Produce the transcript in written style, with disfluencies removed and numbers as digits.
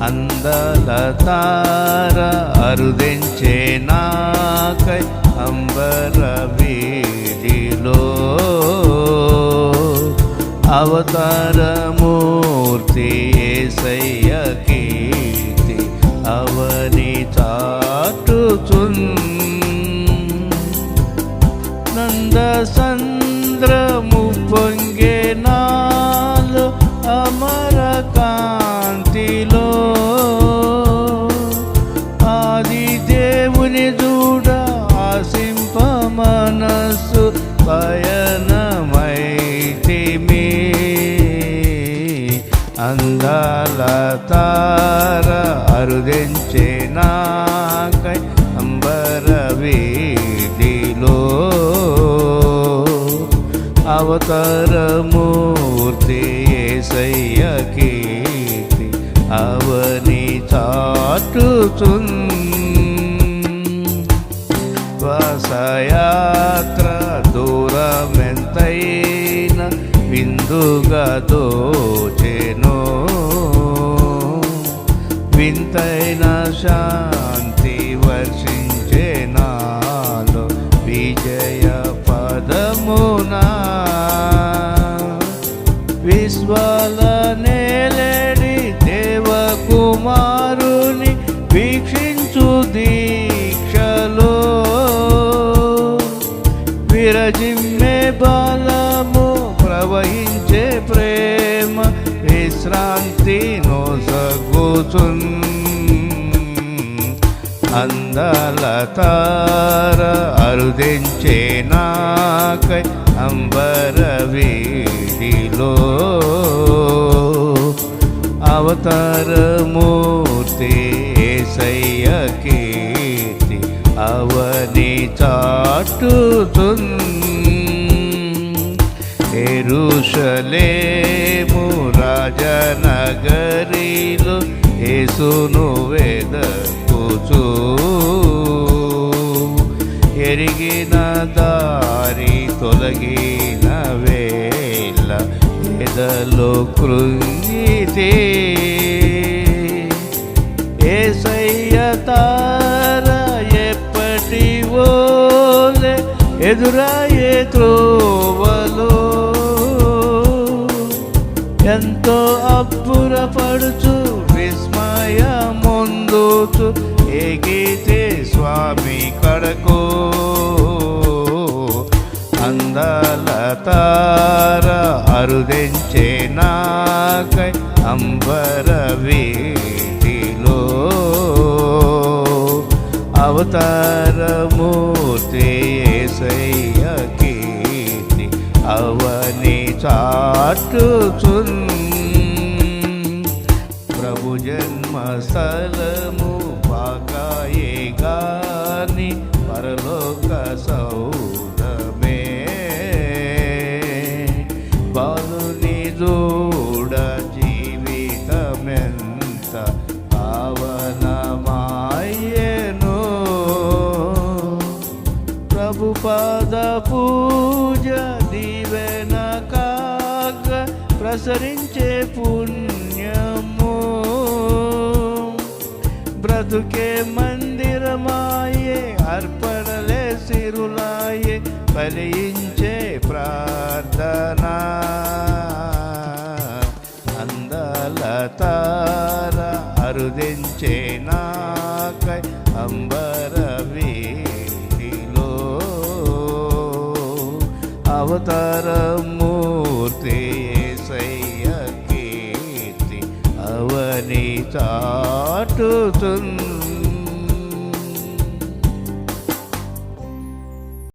అందల తార అరుదించే నాకై అంబర వీధిలో అవతారమూర్తి యేసయ్య కీర్తి అవని చాటుచున్ నందసంద్రము పొంగే నాలో అమర కాంతిలో ఆది దేవుని చూడ ఆశింప మనస్సు పయనమైతిమి అందాల తార అరుదించే నాకై అంబర వీధిలో అవతారమూర్తి యేసయ్య కీర్తి అవని చాటుచున్ శ్వాసయాత్ర దూరమెంతైన విందుగా దోచెను వింతైన శాంతి వర్షించే నాలో విజయ పదమునా విశ్వాల నేలేడి దేవకుమారుని వీక్షించు దీక్షలో విరజిమ్మే బలము ప్రవహించే ప్రేమ విశ్రాంతి నొసగుచున్ అందల తార అరుదించే నాకై అంబర వీధిలో అవతారమూర్తి యేసయ్య కీర్తి అవని చాటుచున్ యెరూషలేము రాజనగరిలో యేసును వెదకుచు ఎరిగిన దారి తొలగిన వేళ ఎదలో కృంగితే యేసయ్య తార ఎప్పటి ఓలే ఎదురాయే త్రోవలో ఎంతో అబ్బురపడుచు విస్మయముందుచు ఎగితే స్వామి కడకు అందాల తార అరుదించే నాకై అంబర వీధిలో అవతారమూర్తి యేసయ్య కీర్తి అవని చాటుచున్ ప్రభు జన్మ స్థలము బాకాయే గాని పరలోక సౌధమే బాలుని జోడ జీవితమెంత పావనమాయెను ప్రభు పాద పూజ దీవెన కాగ ప్రసరించే పుణ్యము బ్రతుకే మందిరమాయే అర్పణలే సిరులాయే ఫలించే ప్రార్థన అందల తార అరుదించే నాకై అంబర వీధిలో అవతారమూర్తి యేసయ్య కీర్తి అవని చాటుచున్